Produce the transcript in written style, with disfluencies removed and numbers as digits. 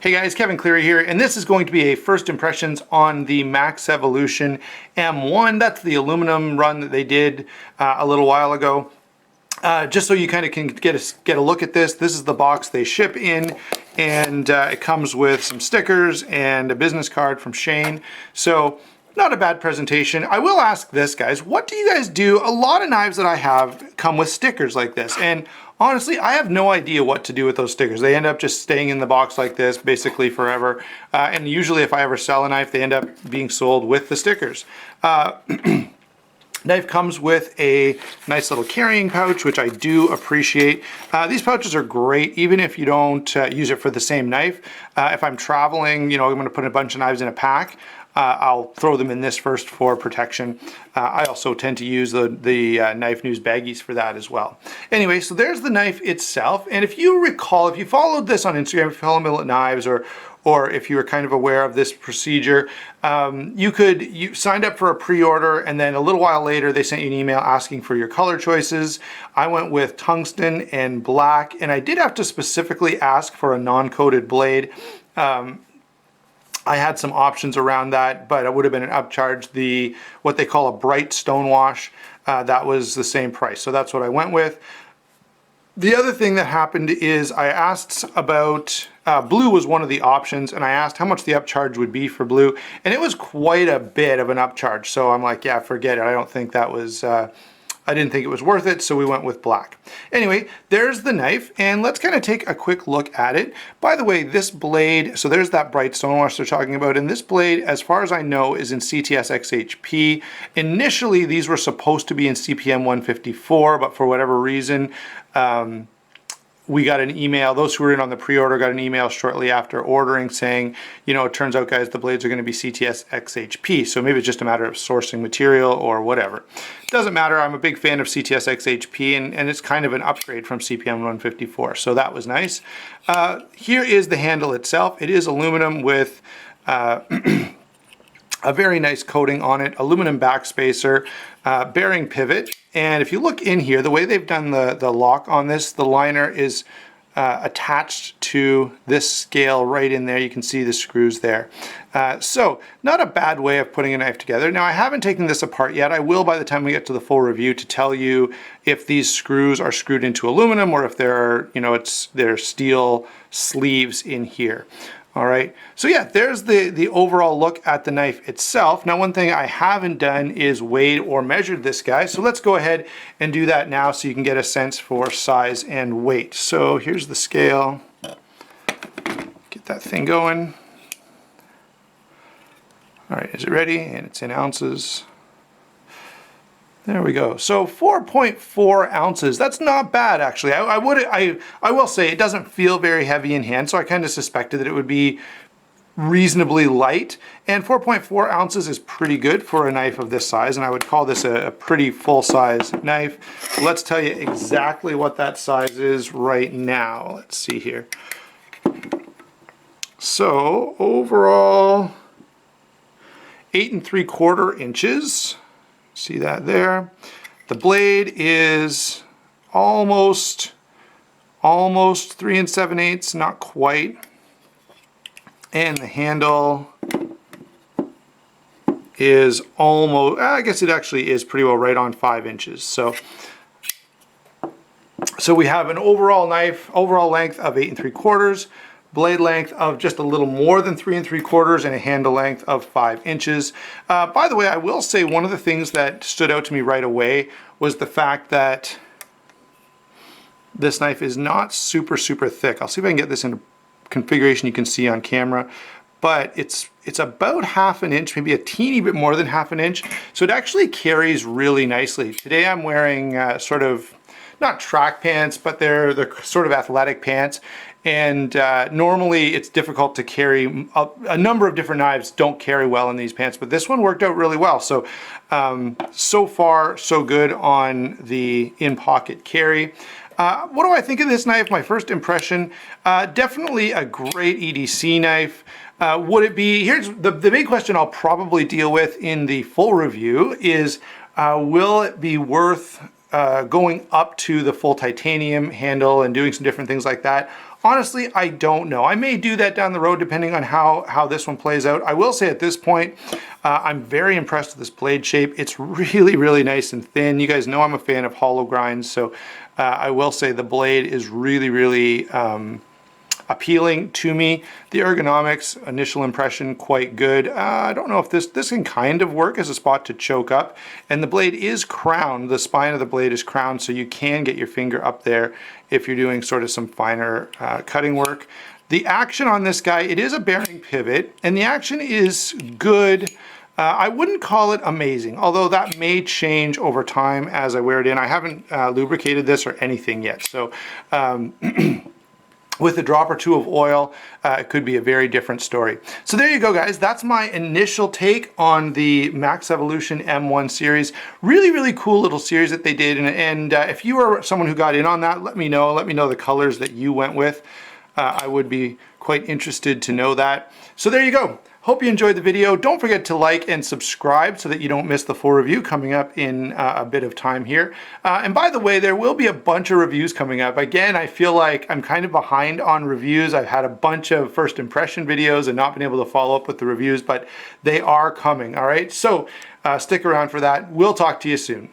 Hey guys, Kevin Cleary here, and this is going to be a first impressions on the Maxevolution M1. That's the aluminum run that they did a little while ago. Just so you kind of can get a look at this. This is the box they ship in, and it comes with some stickers and a business card from Shane. So not a bad presentation. I will ask this, guys, what do you guys do? A lot of knives that I have come with stickers like this, and honestly, I have no idea what to do with those stickers. They end up just staying in the box like this basically forever. And usually if I ever sell a knife, they end up being sold with the stickers. Knife comes with a nice little carrying pouch, which I do appreciate. These pouches are great, even if you don't use it for the same knife. If I'm traveling, I'm going to put a bunch of knives in a pack. I'll throw them in this first for protection. I also tend to use the Knife News baggies for that as well. Anyway, so there's the knife itself. And if you recall, if you followed this on Instagram, if you follow Millit Knives, or if you were kind of aware of this procedure, you signed up for a pre-order, and then a little while later they sent you an email asking for your color choices. I went with tungsten and black, and I did have to specifically ask for a non-coated blade. I had some options around that, but it would have been an upcharge. What they call a bright stonewash, that was the same price. So that's what I went with. The other thing that happened is I asked about, blue was one of the options, and I asked how much the upcharge would be for blue, and it was quite a bit of an upcharge. So I'm like, yeah, forget it. I don't think that was, I didn't think it was worth it, so we went with black. Anyway, there's the knife, and let's kind of take a quick look at it. By the way, this blade, so there's that bright stonewash they're talking about, and this blade, as far as I know, is in CTS XHP. Initially, these were supposed to be in CPM 154, but for whatever reason, we got an email, those who were in on the pre-order got an email shortly after ordering saying, it turns out, guys, the blades are going to be CTS XHP. So maybe it's just a matter of sourcing material or whatever. Doesn't matter. I'm a big fan of CTS XHP, and it's kind of an upgrade from CPM 154. So that was nice. Here is the handle itself. It is aluminum with a very nice coating on it, aluminum backspacer, bearing pivot. And if you look in here, the way they've done the lock on this, the liner is attached to this scale right in there. You can see the screws there. So not a bad way of putting a knife together. Now, I haven't taken this apart yet. I will by the time we get to the full review to tell you if these screws are screwed into aluminum or if they're steel sleeves in here. All right, so yeah, there's the overall look at the knife itself. Now, one thing I haven't done is weighed or measured this guy, so let's go ahead and do that now so you can get a sense for size and weight. So here's the scale. Get that thing going. All right, is it ready? And it's in ounces. There we go. So 4.4 ounces. That's not bad, actually. I will say it doesn't feel very heavy in hand, so I kind of suspected that it would be reasonably light. And 4.4 ounces is pretty good for a knife of this size, and I would call this a pretty full-size knife. So let's tell you exactly what that size is right now. Let's see here. So overall, 8 3/4 inches. See that there? The blade is almost 3 7/8, not quite. And the handle is almost, I guess it actually is pretty well right on 5 inches. So we have an overall length of 8 3/4. Blade length of just a little more than 3 3/4, and a handle length of 5 inches. By the way, I will say one of the things that stood out to me right away was the fact that this knife is not super thick. I'll see if I can get this in a configuration you can see on camera, but it's about 1/2 inch, maybe a teeny bit more than 1/2 inch. So it actually carries really nicely. Today I'm wearing sort of, not track pants, but they're sort of athletic pants. And normally it's difficult to carry. A number of different knives don't carry well in these pants, but this one worked out really well. So, so far so good on the in-pocket carry. What do I think of this knife? My first impression, definitely a great EDC knife. Would it be, here's the big question I'll probably deal with in the full review is, will it be worth going up to the full titanium handle and doing some different things like that? Honestly, I don't know. I may do that down the road depending on how this one plays out. I will say at this point, I'm very impressed with this blade shape. It's really, really nice and thin. You guys know I'm a fan of hollow grinds, so I will say the blade is really, really appealing to me. The ergonomics, initial impression, quite good. I don't know if this can kind of work as a spot to choke up. And the blade is crowned. The spine of the blade is crowned, so you can get your finger up there if you're doing sort of some finer cutting work. The action on this guy, it is a bearing pivot, and the action is good. I wouldn't call it amazing, although that may change over time as I wear it in. I haven't lubricated this or anything yet, so with a drop or two of oil, it could be a very different story. So there you go, guys. That's my initial take on the Maxevolution M1 series. Really, really cool little series that they did. And if you are someone who got in on that, let me know. Let me know the colors that you went with. I would be quite interested to know that. So there you go. Hope you enjoyed the video. Don't forget to like and subscribe so that you don't miss the full review coming up in a bit of time here. And by the way, there will be a bunch of reviews coming up. Again, I feel like I'm kind of behind on reviews. I've had a bunch of first impression videos and not been able to follow up with the reviews, but they are coming, all right? So stick around for that. We'll talk to you soon.